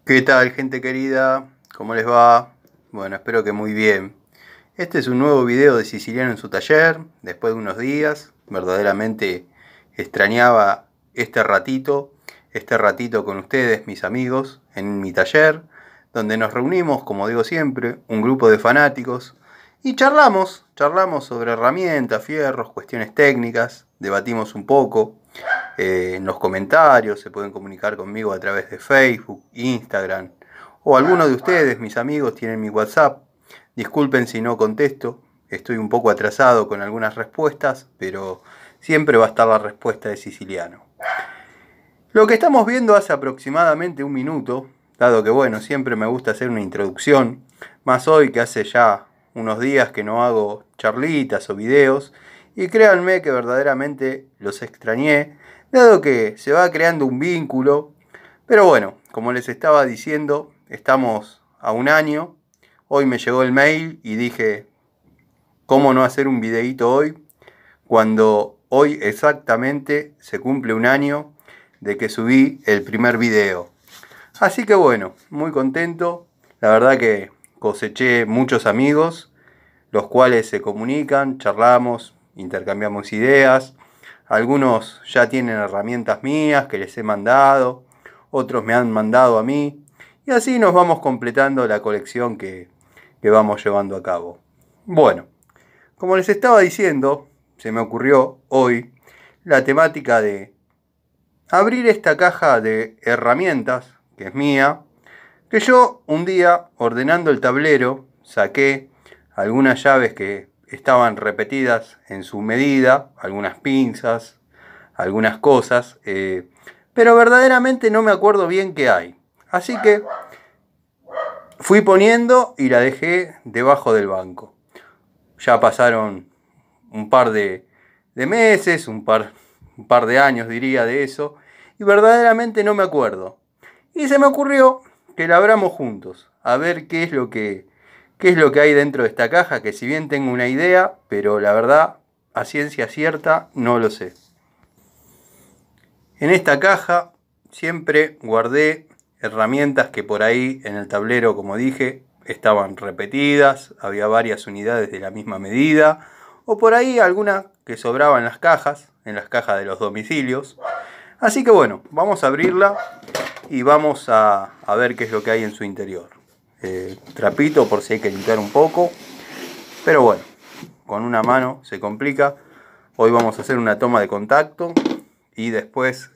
¿Qué tal, gente querida? ¿Cómo les va? Bueno, espero que muy bien. Este es un nuevo video de Siciliano en su taller, después de unos días. Verdaderamente extrañaba este ratito con ustedes, mis amigos, en mi taller, donde nos reunimos, como digo siempre, un grupo de fanáticos y charlamos sobre herramientas, fierros, cuestiones técnicas, debatimos un poco. En los comentarios se pueden comunicar conmigo a través de Facebook, Instagram, o algunos de ustedes, mis amigos, tienen mi WhatsApp. Disculpen si no contesto, estoy un poco atrasado con algunas respuestas, pero siempre va a estar la respuesta de Siciliano. Lo que estamos viendo hace aproximadamente un minuto, dado que bueno, siempre me gusta hacer una introducción, más hoy que hace ya unos días que no hago charlitas o videos, y créanme que verdaderamente los extrañé, dado que se va creando un vínculo. Pero bueno, como les estaba diciendo, estamos a un año. Hoy me llegó el mail y dije, ¿cómo no hacer un videíto hoy? Cuando hoy exactamente se cumple un año de que subí el primer video. Así que bueno, muy contento. La verdad que coseché muchos amigos, los cuales se comunican, charlamos, intercambiamos ideas. Algunos ya tienen herramientas mías que les he mandado, otros me han mandado a mí, y así nos vamos completando la colección que vamos llevando a cabo. Bueno, como les estaba diciendo, se me ocurrió hoy la temática de abrir esta caja de herramientas, que es mía, que yo un día, ordenando el tablero, saqué algunas llaves que estaban repetidas en su medida, algunas pinzas, algunas cosas, pero verdaderamente no me acuerdo bien qué hay. Así que fui poniendo y la dejé debajo del banco. Ya pasaron un par de meses, un par de años diría de eso, y verdaderamente no me acuerdo. Y se me ocurrió que la abramos juntos, a ver qué es lo que hay dentro de esta caja, que si bien tengo una idea, pero la verdad, a ciencia cierta, no lo sé. En esta caja siempre guardé herramientas que por ahí en el tablero, como dije, estaban repetidas, había varias unidades de la misma medida, o por ahí alguna que sobraba en las cajas de los domicilios. Así que bueno, vamos a abrirla y vamos a ver qué es lo que hay en su interior. Trapito por si hay que limpiar un poco, pero bueno, con una mano se complica. Hoy vamos a hacer una toma de contacto y después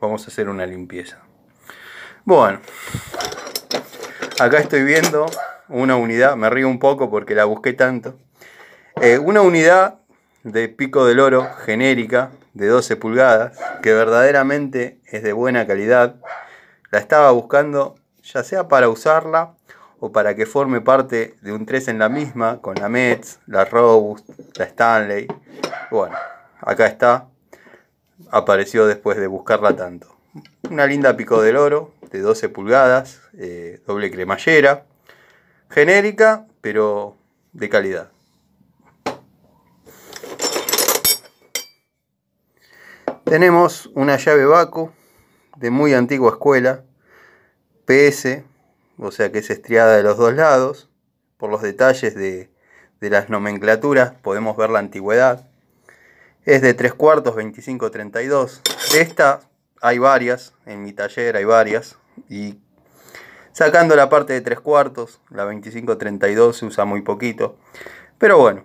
vamos a hacer una limpieza. Bueno, acá estoy viendo una unidad, me río un poco porque la busqué tanto. Una unidad de pico del oro genérica de 12 pulgadas, que verdaderamente es de buena calidad. La estaba buscando ya sea para usarla o para que forme parte de un 3 en la misma, con la Metz, la Robust, la Stanley. Bueno, acá está, apareció después de buscarla tanto. Una linda pico del oro de 12 pulgadas, doble cremallera, genérica pero de calidad. Tenemos una llave Baco de muy antigua escuela, PS, o sea que es estriada de los dos lados. Por los detalles de las nomenclaturas podemos ver la antigüedad. Es de 3/4 25-32. De esta hay varias, en mi taller hay varias, y sacando la parte de 3/4, la 25-32 se usa muy poquito. Pero bueno,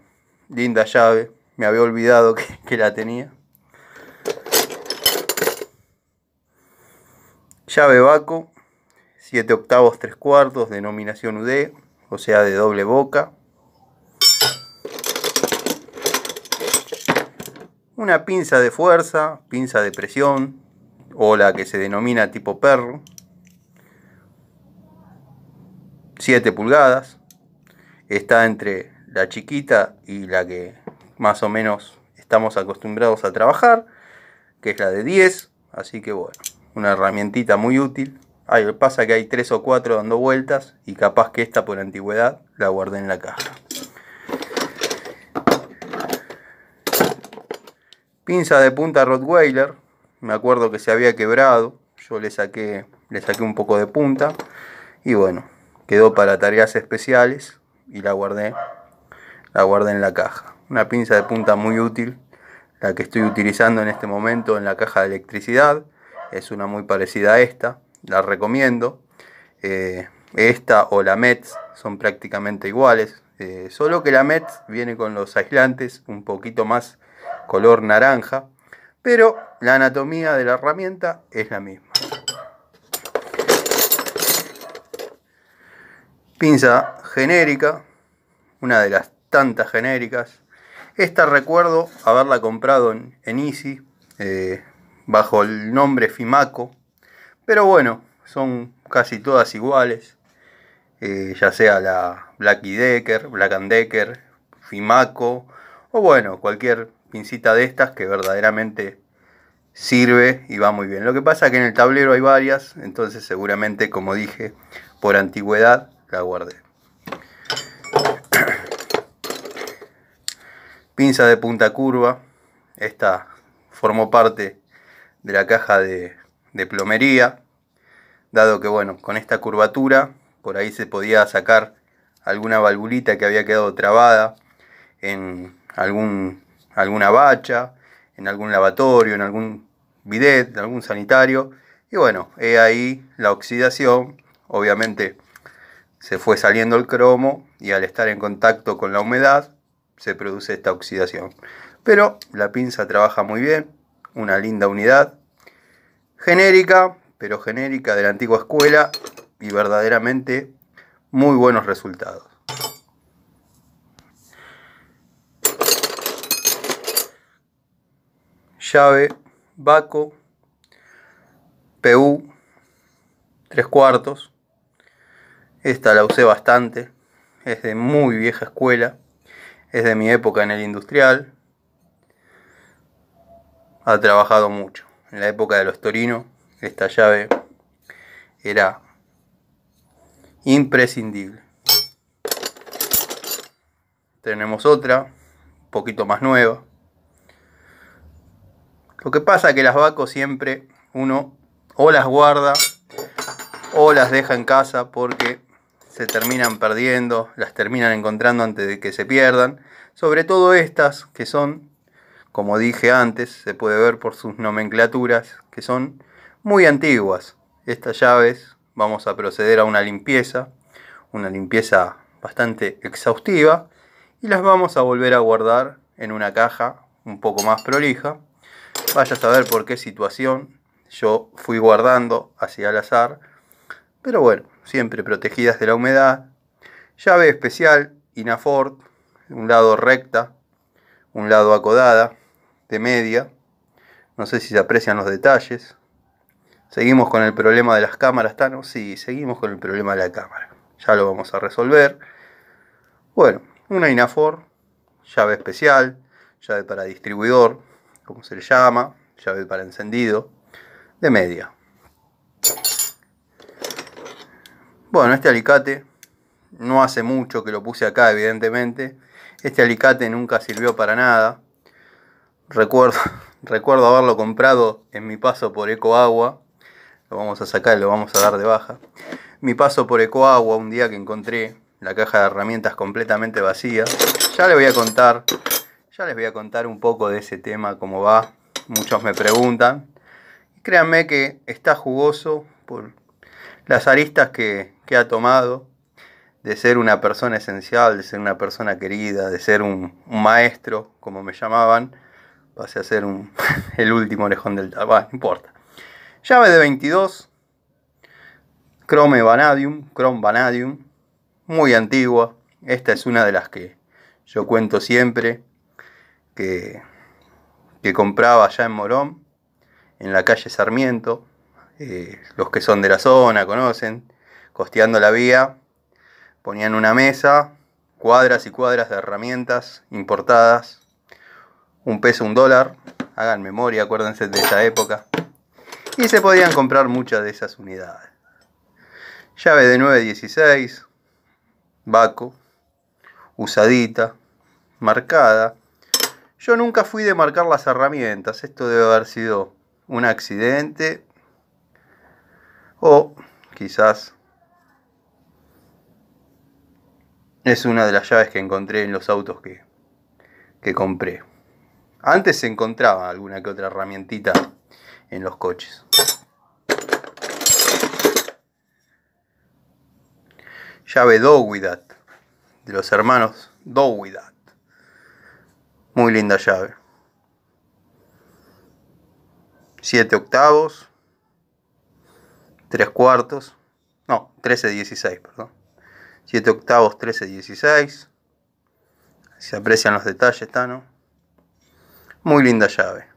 linda llave, me había olvidado que la tenía. Llave Baco, 7/8 3/4, denominación UD, o sea de doble boca. Una pinza de fuerza, pinza de presión, o la que se denomina tipo perro. 7 pulgadas. Está entre la chiquita y la que más o menos estamos acostumbrados a trabajar, que es la de 10. Así que bueno, una herramientita muy útil. Pasa que hay 3 o 4 dando vueltas y capaz que esta por antigüedad la guardé en la caja. Pinza de punta Rottweiler, me acuerdo que se había quebrado, yo le saqué le saqué un poco de punta y bueno, quedó para tareas especiales y la guardé en la caja. Una pinza de punta muy útil, la que estoy utilizando en este momento en la caja de electricidad. Es una muy parecida a esta, la recomiendo. Esta o la Metz son prácticamente iguales, solo que la Metz viene con los aislantes un poquito más color naranja, pero la anatomía de la herramienta es la misma. Pinza genérica, una de las tantas genéricas. Esta recuerdo haberla comprado en Easy, bajo el nombre Fimaco, pero bueno, son casi todas iguales, ya sea la Black Decker, Fimaco, o bueno, cualquier pincita de estas que verdaderamente sirve y va muy bien. Lo que pasa es que en el tablero hay varias, entonces seguramente, como dije, por antigüedad la guardé. Pinza de punta curva, esta formó parte de la caja de plomería, dado que bueno, con esta curvatura por ahí se podía sacar alguna valvulita que había quedado trabada en alguna bacha, en algún lavatorio, en algún bidet, en algún sanitario. Y bueno, ahí la oxidación, obviamente se fue saliendo el cromo y al estar en contacto con la humedad se produce esta oxidación. Pero la pinza trabaja muy bien, una linda unidad, genérica, pero genérica de la antigua escuela y verdaderamente muy buenos resultados. Llave Baco PU 3/4. Esta la usé bastante, es de muy vieja escuela, es de mi época en el industrial. Ha trabajado mucho. En la época de los Torino, esta llave era imprescindible. Tenemos otra, un poquito más nueva. Lo que pasa es que las Baco siempre uno o las guarda o las deja en casa porque se terminan perdiendo, las terminan encontrando antes de que se pierdan. Sobre todo estas que son, como dije antes, se puede ver por sus nomenclaturas, que son muy antiguas. Estas llaves vamos a proceder a una limpieza bastante exhaustiva, y las vamos a volver a guardar en una caja un poco más prolija. Vaya a saber por qué situación yo fui guardando así al azar, pero bueno, siempre protegidas de la humedad. Llave especial Inafort, un lado recta, un lado acodada, de media. No sé si se aprecian los detalles. Seguimos con el problema de las cámaras, ¿Tano? Sí, seguimos con el problema de la cámara. Ya lo vamos a resolver. Bueno, una Inafort, llave especial, llave para distribuidor, como se le llama, llave para encendido, de media. Bueno, este alicate no hace mucho que lo puse acá, evidentemente. Este alicate nunca sirvió para nada. Recuerdo haberlo comprado en mi paso por Ecoagua. Lo vamos a sacar y lo vamos a dar de baja. Mi paso por Ecoagua, un día que encontré la caja de herramientas completamente vacía. Ya les voy a contar un poco de ese tema, cómo va. Muchos me preguntan. Créanme que está jugoso por las aristas que ha tomado, de ser una persona esencial, de ser una persona querida, de ser un maestro, como me llamaban, pasé a ser el último orejón del tablero. Bueno, no importa. Llave de 22, Chrome Vanadium, muy antigua. Esta es una de las que yo cuento siempre, que compraba allá en Morón, en la calle Sarmiento. Los que son de la zona conocen, costeando la vía, ponían una mesa, cuadras y cuadras de herramientas importadas, $1, $1, hagan memoria, acuérdense de esa época, y se podían comprar muchas de esas unidades. Llave de 916, Baco, usadita, marcada. Yo nunca fui de marcar las herramientas, esto debe haber sido un accidente, O quizás es una de las llaves que encontré en los autos que compré. Antes se encontraba alguna que otra herramientita en los coches. Llave Dowidat, de los hermanos Dowidat. Muy linda llave. 7 octavos, 3 cuartos, no, 13/16, perdón. 7 octavos, 13/16. Se aprecian los detalles, ¿está, no? Muy linda llave.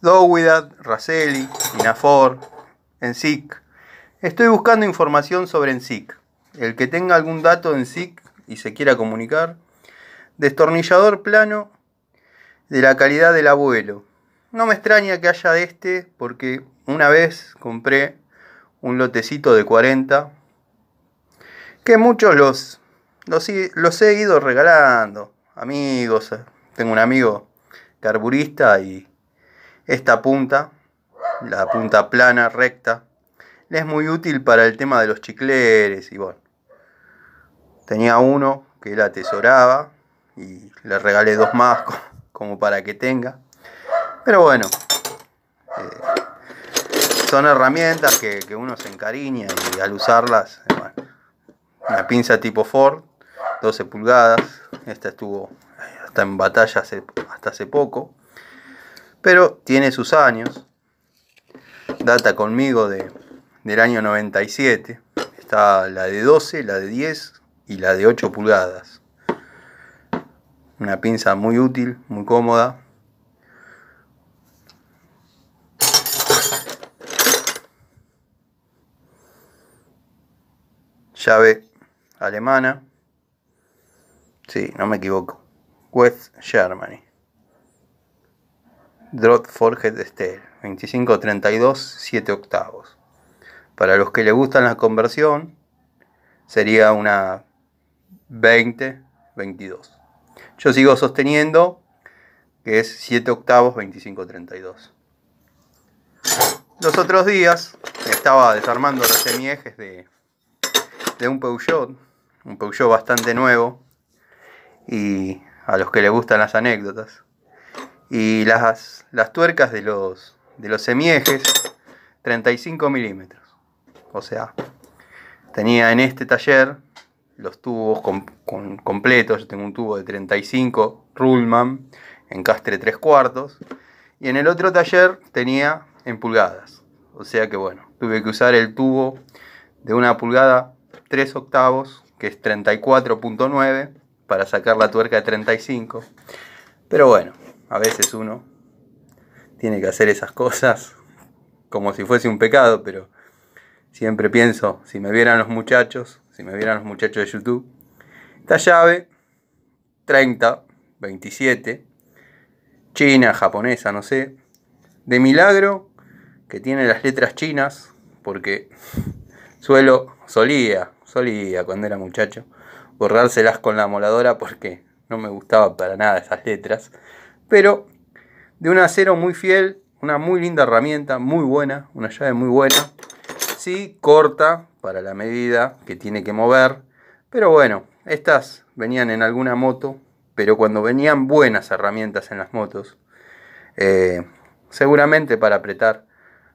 Dowidat, Raselli, Inafor, Ensic. Estoy buscando información sobre Ensic. El que tenga algún dato de Ensic y se quiera comunicar. Destornillador plano de la calidad del abuelo. No me extraña que haya este, porque una vez compré un lotecito de 40 que muchos los he ido regalando. Amigos, tengo un amigo carburista y esta punta, la punta plana, recta, le es muy útil para el tema de los chicleres. Y bueno, tenía uno que él atesoraba y le regalé 2 más como para que tenga. Pero bueno, son herramientas que uno se encariña y al usarlas, bueno, una pinza tipo Ford, 12 pulgadas, esta estuvo hasta en batalla hasta hace poco, pero tiene sus años, data conmigo del año 97, está la de 12, la de 10 y la de 8 pulgadas. Una pinza muy útil, muy cómoda. Llave alemana. Sí, no me equivoco. West Germany. Drott Forged Steel. 2532, 7 octavos. Para los que les gustan la conversión, sería una 20-22. Yo sigo sosteniendo que es 7 octavos 2532. Los otros días estaba desarmando los semiejes de un Peugeot bastante nuevo, y a los que les gustan las anécdotas. Y las tuercas de los semiejes, 35 milímetros. O sea, tenía en este taller los tubos completos. Yo tengo un tubo de 35 Ruhlmann, encastre 3 cuartos. Y en el otro taller tenía en pulgadas. O sea que bueno, tuve que usar el tubo de 1 pulgada 3 octavos, que es 34.9, para sacar la tuerca de 35. Pero bueno, a veces uno tiene que hacer esas cosas como si fuese un pecado, pero siempre pienso, si me vieran los muchachos de YouTube, esta llave 30-27, china, japonesa, no sé, de milagro que tiene las letras chinas, porque solía cuando era muchacho borrárselas con la moladora porque no me gustaba para nada esas letras, pero de un acero muy fiel, una muy linda herramienta, muy buena, una llave muy buena. Sí, corta para la medida que tiene que mover, pero bueno, estas venían en alguna moto, pero cuando venían buenas herramientas en las motos, seguramente para apretar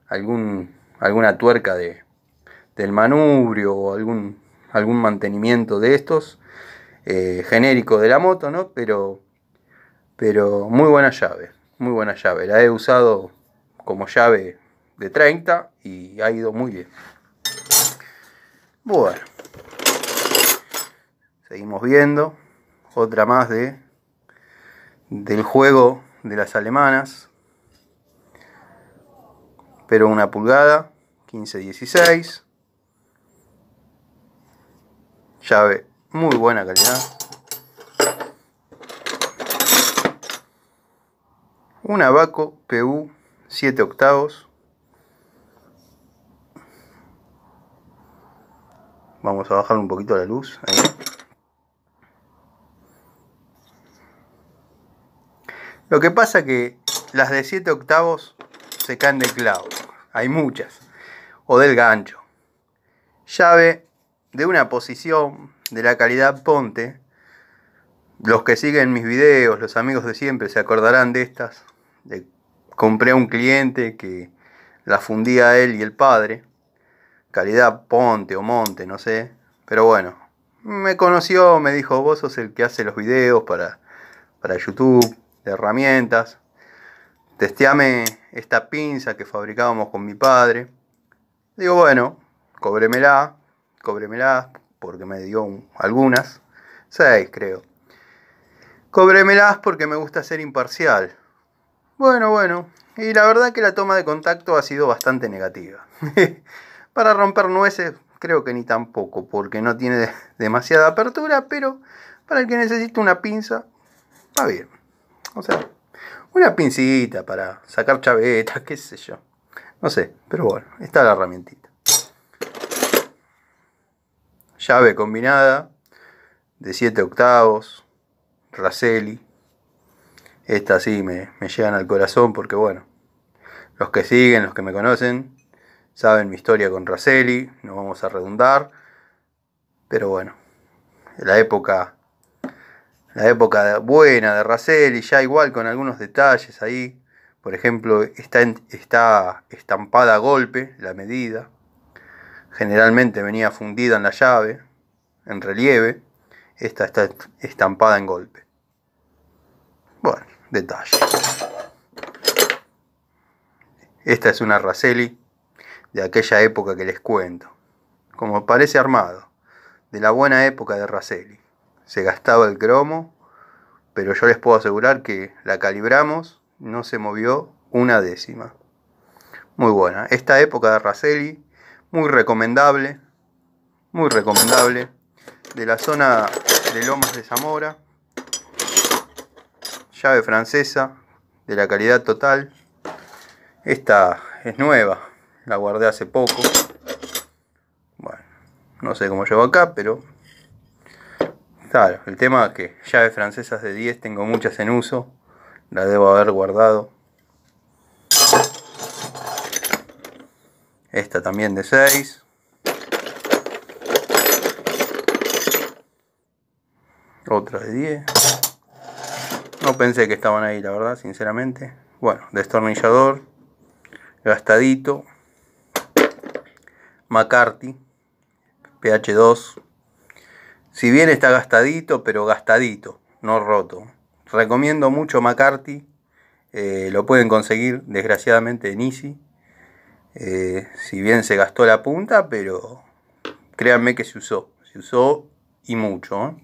alguna tuerca del manubrio o algún mantenimiento de estos, genérico de la moto, ¿no? Pero muy buena llave, la he usado como llave de 30 y ha ido muy bien. Bueno, seguimos viendo otra más del juego de las alemanas, pero 1 pulgada 15-16, llave muy buena calidad. Una Baco PU 7 octavos. Vamos a bajar un poquito la luz. Ahí. Lo que pasa que las de 7 octavos se caen del clavo. Hay muchas. o del gancho. Llave de una posición de la calidad Ponte. Los que siguen mis videos, los amigos de siempre, se acordarán de estas. Compré a un cliente que la fundía él y el padre. Calidad Ponte o Monte, no sé. Pero bueno, me conoció, me dijo: vos sos el que hace los videos para YouTube, de herramientas. Testeame esta pinza que fabricábamos con mi padre. Digo, bueno, cóbremela, porque me dio algunas. 6 creo. Cóbremelas porque me gusta ser imparcial. Bueno. Y la verdad que la toma de contacto ha sido bastante negativa. Para romper nueces creo que ni tampoco, porque no tiene demasiada apertura, pero para el que necesita una pinza, va bien. O sea, una pincita para sacar chavetas, qué sé yo. No sé, pero bueno, está la herramientita. Llave combinada de 7 octavos, Raselli. Estas sí me llegan al corazón porque bueno, los que siguen, los que me conocen, saben mi historia con Raselli, no vamos a redundar. Pero bueno, la época buena de Raselli, ya igual con algunos detalles ahí. Por ejemplo, está estampada a golpe la medida. Generalmente venía fundida en la llave, en relieve. Esta está estampada en golpe. Bueno, detalle. Esta es una Raselli de aquella época que les cuento. Como parece armado, de la buena época de Raselli. Se gastaba el cromo, pero yo les puedo asegurar que la calibramos, no se movió una décima. Muy buena. Esta época de Raselli, muy recomendable. De la zona de Lomas de Zamora. Llave francesa, de la calidad total. Esta es nueva, la guardé hace poco. Bueno, no sé cómo llevo acá, pero claro, el tema es que llaves francesas de 10 tengo muchas en uso. Las debo haber guardado. Esta también de 6. Otra de 10. No pensé que estaban ahí, la verdad, sinceramente. Bueno, destornillador, gastadito. McCarthy, PH2. Si bien está gastadito, pero gastadito, no roto. Recomiendo mucho McCarthy. Lo pueden conseguir, desgraciadamente, en Easy. Si bien se gastó la punta, pero créanme que se usó y mucho, ¿eh?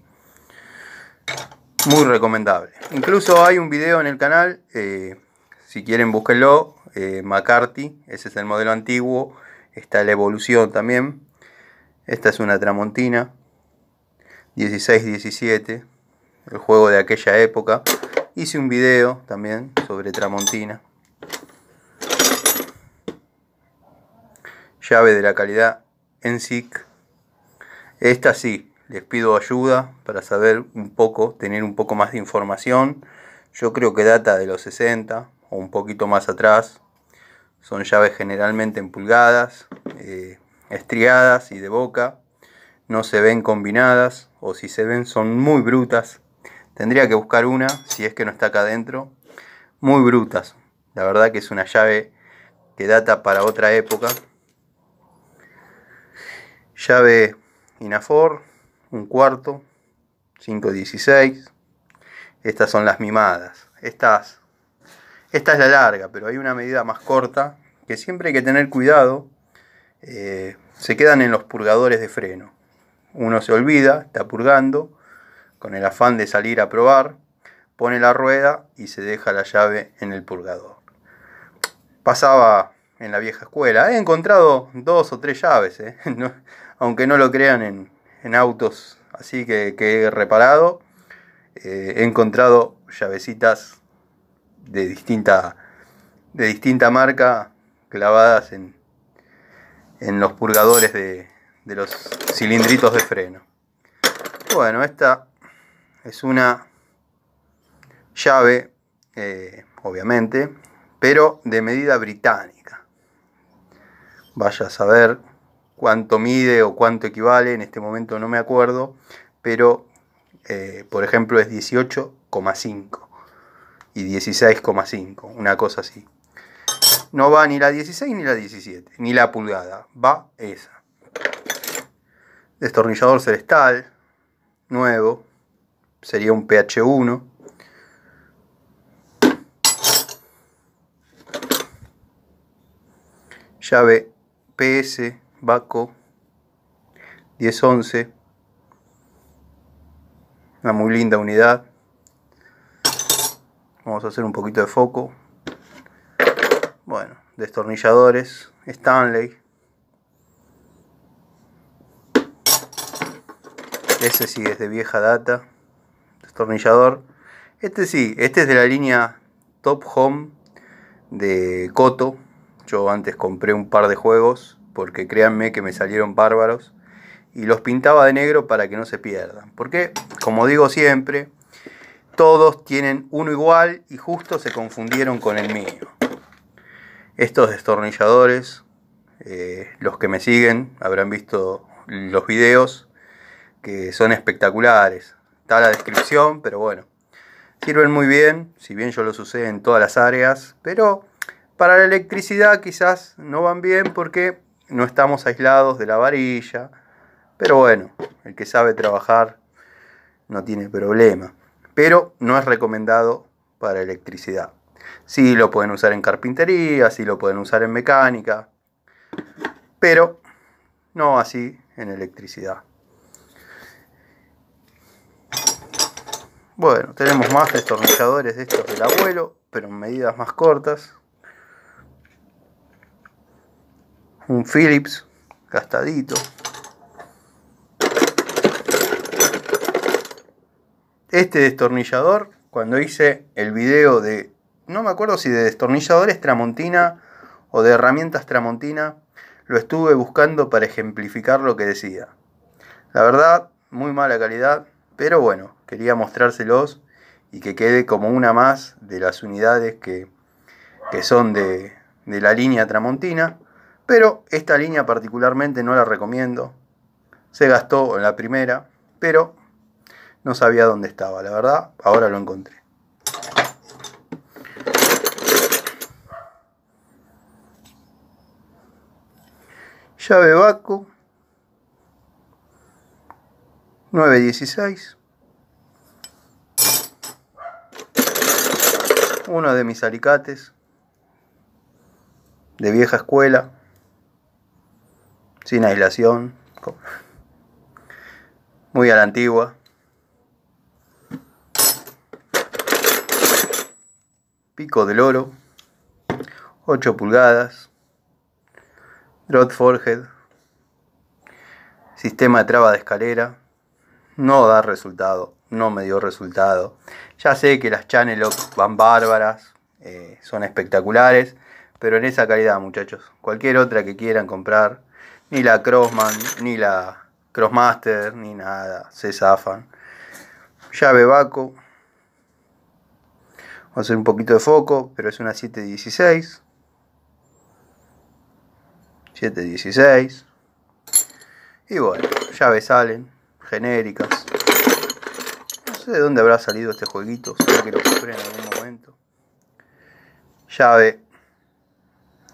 Muy recomendable. Incluso hay un video en el canal, si quieren búsquenlo, McCarthy, ese es el modelo antiguo, está la evolución también. Esta es una Tramontina 16-17, el juego de aquella época. Hice un video también sobre Tramontina. Llave de la calidad ENSIC. Esta sí, les pido ayuda para saber un poco, tener un poco más de información. Yo creo que data de los 60 o un poquito más atrás. Son llaves generalmente en pulgadas, estriadas y de boca. No se ven combinadas, o si se ven son muy brutas. Tendría que buscar una, si es que no está acá adentro. Muy brutas. La verdad que es una llave que data para otra época. Llave Inafor, un cuarto, 516. Estas son las mimadas. Esta es la larga, pero hay una medida más corta que siempre hay que tener cuidado. Se quedan en los purgadores de freno. Uno se olvida, está purgando, con el afán de salir a probar, pone la rueda y se deja la llave en el purgador. Pasaba en la vieja escuela. He encontrado 2 o 3 llaves, no, aunque no lo crean, en autos así que he reparado. He encontrado llavecitas de distinta marca clavadas en los purgadores de los cilindritos de freno. Bueno, esta es una llave, obviamente, pero de medida británica. Vaya a saber cuánto mide o cuánto equivale, en este momento no me acuerdo, pero por ejemplo es 18,5 y 16,5, una cosa así. No va ni la 16 ni la 17, ni la pulgada, va esa. Destornillador Celestal, nuevo, sería un PH1. Llave PS Baco 1011, una muy linda unidad. Vamos a hacer un poquito de foco. Bueno, destornilladores Stanley. Ese sí es de vieja data. Destornillador. Este sí, este es de la línea Top Home de Koto. Yo antes compré un par de juegos porque créanme que me salieron bárbaros. Y los pintaba de negro para que no se pierdan. Porque, como digo siempre, todos tienen uno igual y justo se confundieron con el mío. Estos destornilladores, los que me siguen habrán visto los videos, que son espectaculares. Está la descripción, pero bueno, sirven muy bien, si bien yo los usé en todas las áreas, pero para la electricidad quizás no van bien porque no estamos aislados de la varilla. Pero bueno, el que sabe trabajar no tiene problema. Pero no es recomendado para electricidad. Sí lo pueden usar en carpintería, sí lo pueden usar en mecánica, pero no así en electricidad. Bueno, tenemos más destornilladores de estos del abuelo, pero en medidas más cortas. Un Phillips gastadito. Este destornillador, cuando hice el video de, no me acuerdo si de destornilladores Tramontina o de herramientas Tramontina, lo estuve buscando para ejemplificar lo que decía. La verdad, muy mala calidad, pero bueno, quería mostrárselos y que quede como una más de las unidades que son de la línea Tramontina. Pero esta línea particularmente no la recomiendo. Se gastó en la primera, pero no sabía dónde estaba, la verdad, ahora lo encontré. Llave Baco 916. Uno de mis alicates de vieja escuela, sin aislación, muy a la antigua. Pico del oro, 8 pulgadas, Drop Forged, sistema de traba de escalera. No da resultado, no me dio resultado. Ya sé que las Channellock van bárbaras, son espectaculares, pero en esa calidad, muchachos, cualquier otra que quieran comprar, ni la Crossman, ni la Crossmaster, ni nada, se zafan. Llave Baco. Vamos a hacer un poquito de foco, pero es una 716. 716. Y bueno, llaves salen, genéricas. No sé de dónde habrá salido este jueguito, será que lo compré en algún momento. Llave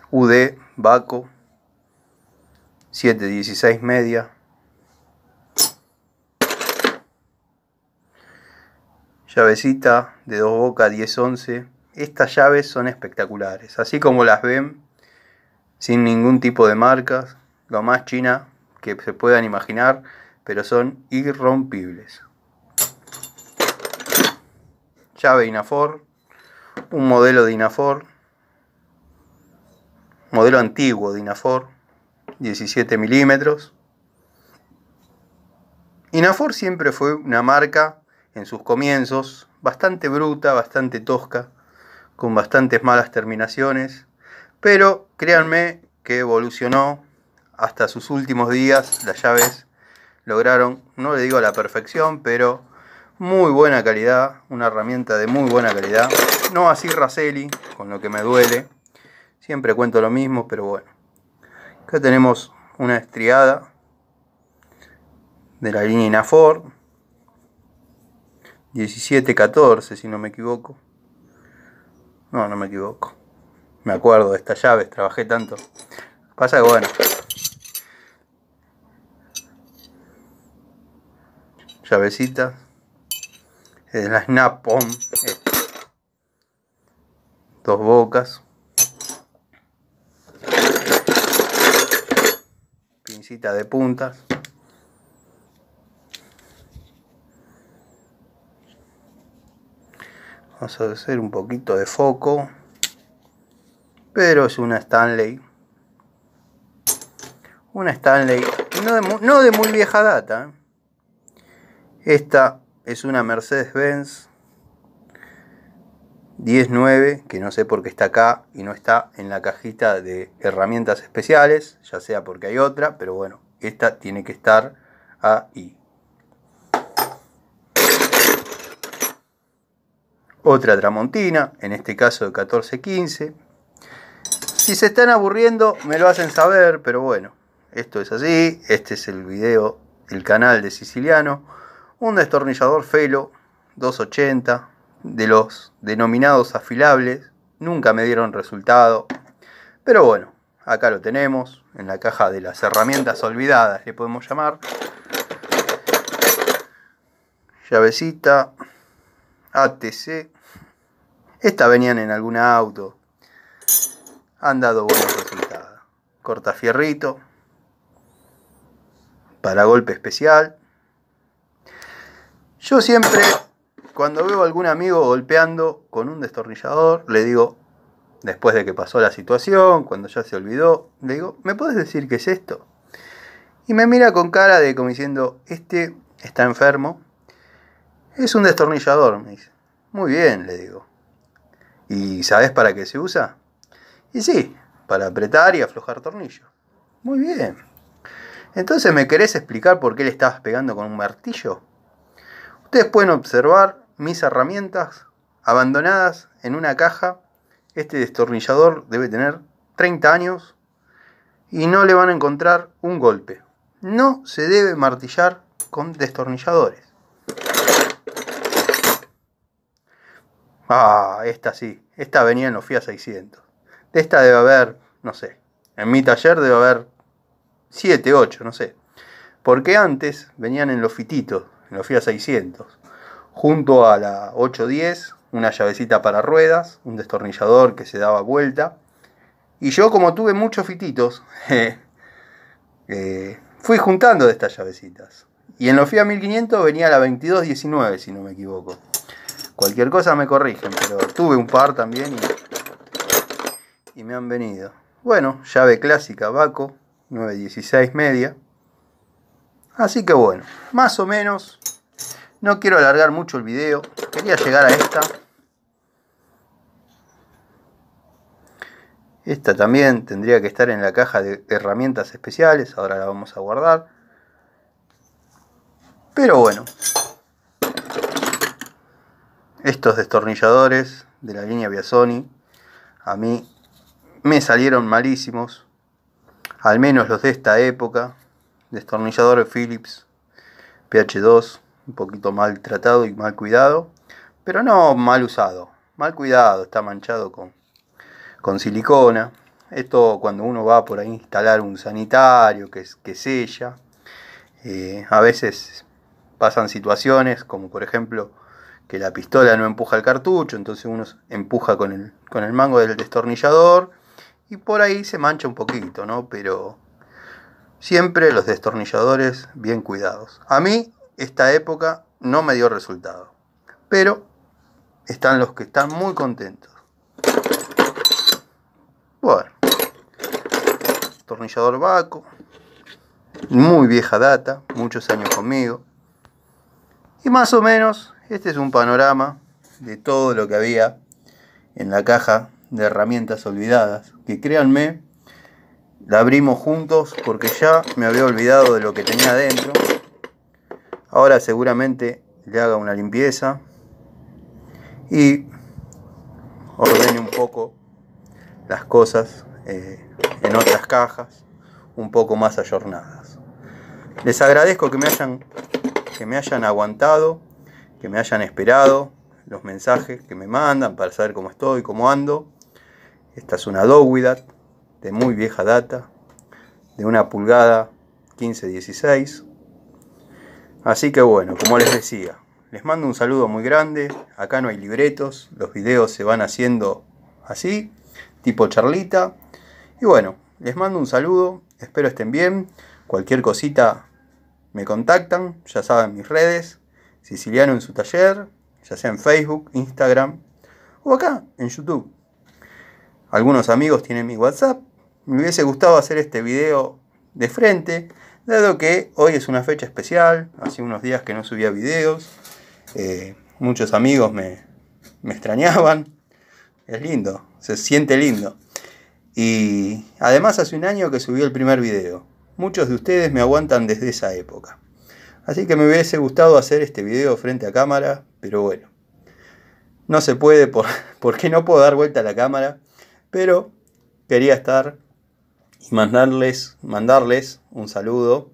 UD Baco 716 media. Llavecita de 2 bocas 1011. Estas llaves son espectaculares, así como las ven, sin ningún tipo de marcas, lo más china que se puedan imaginar, pero son irrompibles. Llave Inafor, un modelo de Inafor, modelo antiguo de Inafor, 17 milímetros. Inafor siempre fue una marca en sus comienzos bastante bruta, bastante tosca, con bastantes malas terminaciones, pero créanme que evolucionó hasta sus últimos días. Las llaves lograron, no le digo a la perfección, pero muy buena calidad, una herramienta de muy buena calidad. No así Raselli, con lo que me duele, siempre cuento lo mismo, pero bueno. Acá tenemos una estriada de la línea Inafor 1714, si no me equivoco. No me equivoco. Me acuerdo de estas llaves, trabajé tanto. Pasa que bueno, llavecitas. Es la Snap-on. 2 bocas. Pincita de puntas. Vamos a hacer un poquito de foco. Pero es una Stanley. Una Stanley no de muy vieja data. Esta es una Mercedes-Benz 109, que no sé por qué está acá y no está en la cajita de herramientas especiales, ya sea porque hay otra, pero bueno, esta tiene que estar ahí. Otra Tramontina, en este caso de 1415. Si se están aburriendo, me lo hacen saber, pero bueno, esto es así. Este es el video, el canal de Siciliano. Un destornillador Felo 280, de los denominados afilables. Nunca me dieron resultado, pero bueno, acá lo tenemos, en la caja de las herramientas olvidadas, le podemos llamar. Llavecita ATC. Estas venían en algún auto. Han dado buenos resultados. Cortafierrito. Para golpe especial. Yo siempre, cuando veo a algún amigo golpeando con un destornillador, le digo, después de que pasó la situación, cuando ya se olvidó, le digo, ¿me puedes decir qué es esto? Y me mira con cara de como diciendo, este está enfermo. Es un destornillador, me dice. Muy bien, le digo. ¿Y sabes para qué se usa? Y sí, para apretar y aflojar tornillos. Muy bien. Entonces, ¿me querés explicar por qué le estabas pegando con un martillo? Ustedes pueden observar mis herramientas abandonadas en una caja. Este destornillador debe tener 30 años y no le van a encontrar un golpe. No se debe martillar con destornilladores. Esta sí. Esta venía en los Fiat 600. De esta debe haber, no sé. En mi taller debe haber 7, 8, no sé. Porque antes venían en los fititos, en los Fiat 600. Junto a la 810, una llavecita para ruedas, un destornillador que se daba vuelta. Y yo, como tuve muchos fititos, fui juntando de estas llavecitas. Y en los Fiat 1500 venía la 2219, si no me equivoco. Cualquier cosa me corrigen, pero tuve un par también y me han venido. Bueno, llave clásica Baco, 916 media. Así que bueno, más o menos, no quiero alargar mucho el video. Quería llegar a esta. Esta también tendría que estar en la caja de herramientas especiales. Ahora la vamos a guardar. Pero bueno, estos destornilladores de la línea Biasoni a mí me salieron malísimos. Al menos los de esta época. Destornilladores Phillips PH2, un poquito mal tratado y mal cuidado. Pero no mal usado, mal cuidado, está manchado con silicona. Esto cuando uno va por ahí a instalar un sanitario que sella. A veces pasan situaciones como por ejemplo que la pistola no empuja el cartucho, entonces uno empuja con el mango del destornillador y por ahí se mancha un poquito, ¿no? Pero siempre los destornilladores bien cuidados. A mí esta época no me dio resultado, pero están los que están muy contentos. Bueno, destornillador Baco, muy vieja data, muchos años conmigo. Y más o menos este es un panorama de todo lo que había en la caja de herramientas olvidadas. Que créanme, la abrimos juntos porque ya me había olvidado de lo que tenía adentro. Ahora seguramente le haga una limpieza y ordene un poco las cosas en otras cajas un poco más ayornadas. Les agradezco que me hayan aguantado, que me hayan esperado, los mensajes que me mandan para saber cómo estoy, cómo ando. Esta es una Dowidat de muy vieja data, de 1 pulgada 15-16. Así que bueno, como les decía, les mando un saludo muy grande. Acá no hay libretos, los videos se van haciendo así, tipo charlita. Y bueno, les mando un saludo, espero estén bien. Cualquier cosita me contactan, ya saben mis redes, Siciliano en su taller, ya sea en Facebook, Instagram o acá en YouTube. Algunos amigos tienen mi WhatsApp. Me hubiese gustado hacer este video de frente, dado que hoy es una fecha especial, hace unos días que no subía videos. Muchos amigos me extrañaban. Es lindo, se siente lindo. Y además hace un año que subí el primer video. Muchos de ustedes me aguantan desde esa época. Así que me hubiese gustado hacer este video frente a cámara, pero bueno. No se puede porque no puedo dar vuelta a la cámara. Pero quería estar y mandarles un saludo.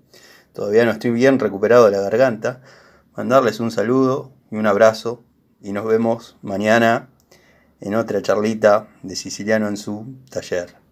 Todavía no estoy bien recuperado de la garganta. Mandarles un saludo y un abrazo. Y nos vemos mañana en otra charlita de Siciliano en su taller.